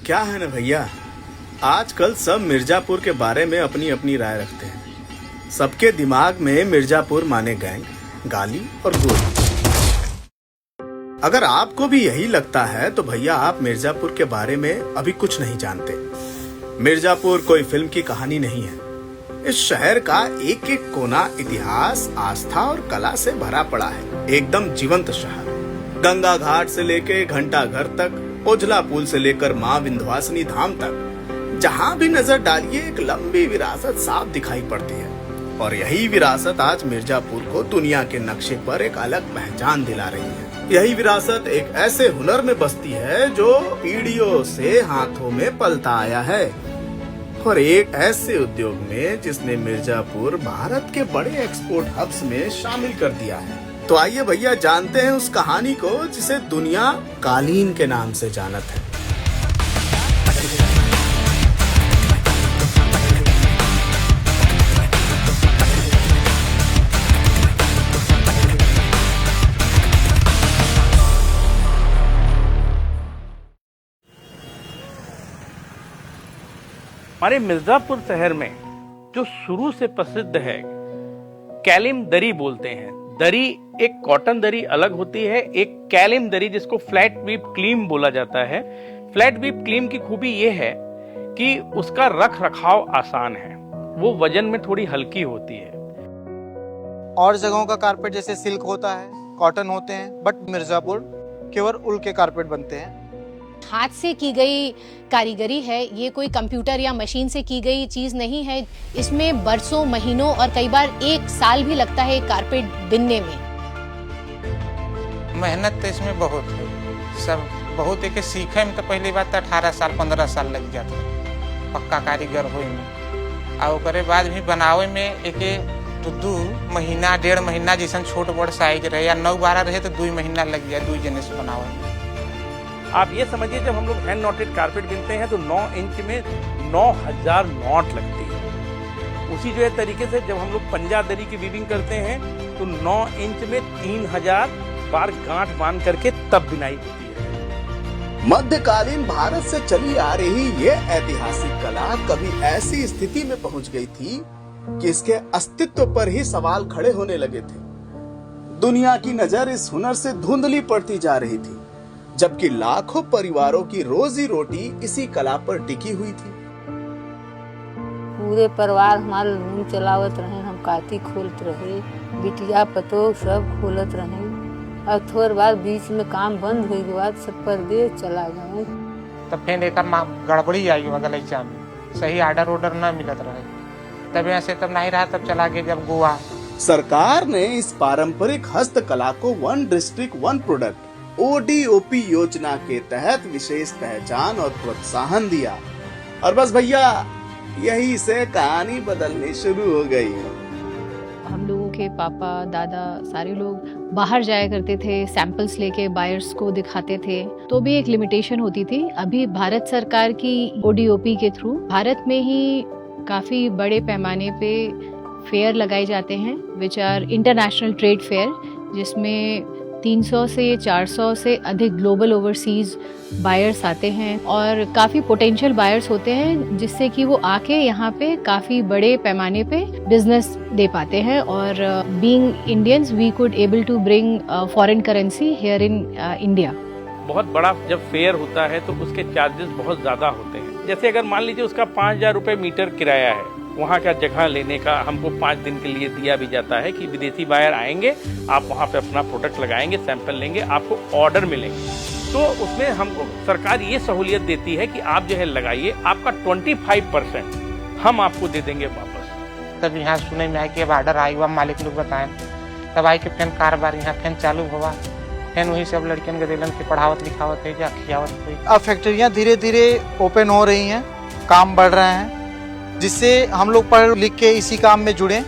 क्या है ना भैया, आजकल सब मिर्जापुर के बारे में अपनी अपनी राय रखते हैं। सबके दिमाग में मिर्जापुर माने गैंग, गाली और गोली। अगर आपको भी यही लगता है तो भैया आप मिर्जापुर के बारे में अभी कुछ नहीं जानते। मिर्जापुर कोई फिल्म की कहानी नहीं है। इस शहर का एक एक कोना इतिहास, आस्था और कला से भरा पड़ा है। एकदम जीवंत शहर। गंगा घाट से लेके घंटा घर तक, ओझला पुल से लेकर माँ विंध्यवासिनी धाम तक, जहाँ भी नजर डालिए एक लंबी विरासत साफ दिखाई पड़ती है। और यही विरासत आज मिर्जापुर को दुनिया के नक्शे पर एक अलग पहचान दिला रही है। यही विरासत एक ऐसे हुनर में बसती है जो पीढ़ियों से हाथों में पलता आया है, और एक ऐसे उद्योग में जिसने मिर्जापुर भारत के बड़े एक्सपोर्ट हब्स में शामिल कर दिया है। तो आइए भैया जानते हैं उस कहानी को जिसे दुनिया कालीन के नाम से जानत है। हमारे मिर्जापुर शहर में जो शुरू से प्रसिद्ध है, कैलिम दरी बोलते हैं। दरी एक कॉटन दरी अलग होती है, एक कैलिम दरी जिसको फ्लैट वीप क्लीम बोला जाता है। फ्लैट वीप क्लीम की खूबी ये है कि उसका रख रखाव आसान है, वो वजन में थोड़ी हल्की होती है। और जगहों का कारपेट जैसे सिल्क होता है, कॉटन होते हैं, बट मिर्जापुर केवल उल के कारपेट बनते हैं। हाथ से की गई कारीगरी है, ये कोई कंप्यूटर या मशीन से की गई चीज नहीं है। इसमें बरसों, महीनों और कई बार एक साल भी लगता है कारपेट बिनने में। मेहनत तो इसमें बहुत है, सब बहुत है कि सीखे में तो पहली बात 18 साल 15 साल लग जाता है पक्का कारीगर हो में। और उसके बाद भी बनावे में एक तो 2 महीना 1.5 महीना जैसा छोट बड़ साइज रहे या 9-12 रहे तो 2 महीना लग जाए 2 जने से बनावे में। आप ये समझिए जब हम लोग हैंड नॉटेड कारपेट बिनते हैं तो 9 इंच में 9000 नॉट लगती है। उसी जो है तरीके से जब हम लोग पंजा दरी की वीविंग करते हैं तो 9 इंच में 3000 बार गांठ बांध करके तब बिनाई होती है। मध्यकालीन भारत से चली आ रही ये ऐतिहासिक कला कभी ऐसी स्थिति में पहुंच गई थी कि इसके अस्तित्व पर ही सवाल खड़े होने लगे थे। दुनिया की नजर इस हुनर से धुंधली पड़ती जा रही थी, जबकि लाखों परिवारों की रोजी रोटी इसी कला पर टिकी हुई थी। पूरे परिवार हमारे रूम चलावत रहे, हम काती खोलत रहे, बिटिया पतो सब खोलत रहे। और थोड़ी बार बीच में काम बंद हुई के बाद सब परदेश चला गए। तब फिर एक गड़बड़ी आई गलीचा में, सही ऑर्डर न मिलत रहे, तब यहाँ से तब नहीं रहा, तब चला गया जब गोवा। सरकार ने इस पारंपरिक हस्तकला को 1 डिस्ट्रिक्ट 1 प्रोडक्ट ODOP योजना के तहत विशेष पहचान और प्रोत्साहन दिया, और बस भैया यही से कहानी बदलनी शुरू हो गई। हम लोगों के पापा, दादा सारे लोग बाहर जाया करते थे, सैंपल्स लेके बायर्स को दिखाते थे, तो भी एक लिमिटेशन होती थी। अभी भारत सरकार की ODOP के थ्रू भारत में ही काफी बड़े पैमाने पे फेयर लगाए जाते हैं, which are international trade fair, जिसमें 300 से 400 से अधिक ग्लोबल ओवरसीज बायर्स आते हैं और काफ़ी पोटेंशियल बायर्स होते हैं, जिससे कि वो आके यहाँ पे काफ़ी बड़े पैमाने पे बिजनेस दे पाते हैं। और being Indians we could able to bring foreign currency here in India. बहुत बड़ा जब फेयर होता है तो उसके चार्जेस बहुत ज़्यादा होते हैं। जैसे अगर मान लीजिए उसका 5000 रुपये मीटर किराया है, वहाँ का जगह लेने का हमको 5 दिन के लिए दिया भी जाता है कि विदेशी बायर आएंगे, आप वहाँ पे अपना प्रोडक्ट लगाएंगे, सैंपल लेंगे, आपको ऑर्डर मिलेंगे। तो उसमें हमको सरकार ये सहूलियत देती है कि आप जो है लगाइए, आपका 25% हम आपको दे देंगे वापस। तब यहाँ सुने में आया कि अब ऑर्डर आई हुआ, मालिक लोग बताएं, तब आई के फिर कारोबार यहाँ फिर चालू हुआ। फिर वही सब लड़कियन के दिलन के पढ़ावत लिखावत है, या खियावत हुई। अब फैक्ट्रियाँ धीरे धीरे ओपन हो रही हैं, काम बढ़ रहे हैं, जिससे हम लोग पढ़ लिख के इसी काम में जुड़े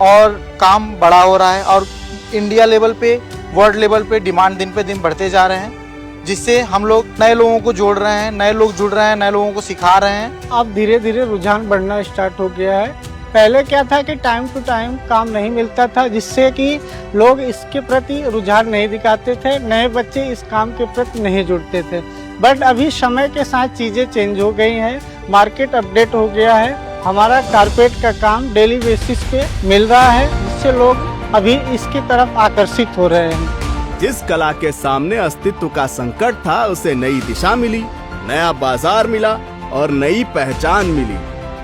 और काम बड़ा हो रहा है। और इंडिया लेवल पे, वर्ल्ड लेवल पे डिमांड दिन पे दिन बढ़ते जा रहे हैं, जिससे हम लोग नए लोगों को जोड़ रहे हैं, नए लोग जुड़ रहे हैं, नए लोगों को सिखा रहे हैं। अब धीरे धीरे रुझान बढ़ना स्टार्ट हो गया है। पहले क्या था कि टाइम टू टाइम काम नहीं मिलता था, जिससे कि लोग इसके प्रति रुझान नहीं दिखाते थे, नए बच्चे इस काम के प्रति नहीं जुड़ते थे। बट अभी समय के साथ चीज़ें चेंज हो गई हैं, मार्केट अपडेट हो गया है। हमारा कारपेट का काम डेली बेसिस पे मिल रहा है, जिससे लोग अभी इसकी तरफ आकर्षित हो रहे हैं। जिस कला के सामने अस्तित्व का संकट था, उसे नई दिशा मिली, नया बाजार मिला और नई पहचान मिली।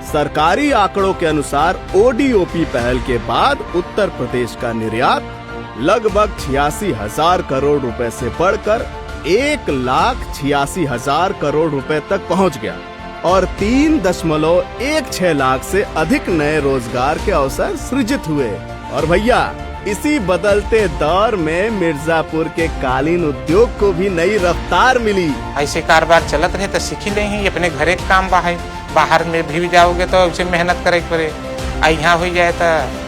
सरकारी आंकड़ों के अनुसार ओडीओपी पहल के बाद उत्तर प्रदेश का निर्यात लगभग 86,000 करोड़ रुपए से बढ़कर 1,86,000 करोड़ रुपए तक पहुंच गया और 3.16 लाख से अधिक नए रोजगार के अवसर सृजित हुए। और भैया, इसी बदलते दौर में मिर्जापुर के कालीन उद्योग को भी नई रफ्तार मिली। ऐसे कारोबार चलत रहे तो सीखी ले ही अपने घरे के काम बाहर में भी जाओगे तो उसे मेहनत करे पड़े। यहाँ हो जाए तो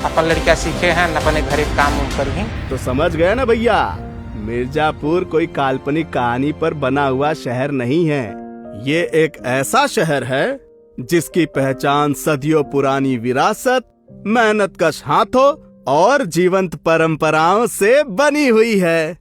अपन लड़कियां सीखे हैं अपने घरे काम कर भी। तो समझ गए ना भैया, मिर्जापुर कोई काल्पनिक कहानी पर बना हुआ शहर नहीं है। ये एक ऐसा शहर है जिसकी पहचान सदियों पुरानी विरासत, मेहनतकश हाथों और जीवंत परंपराओं से बनी हुई है।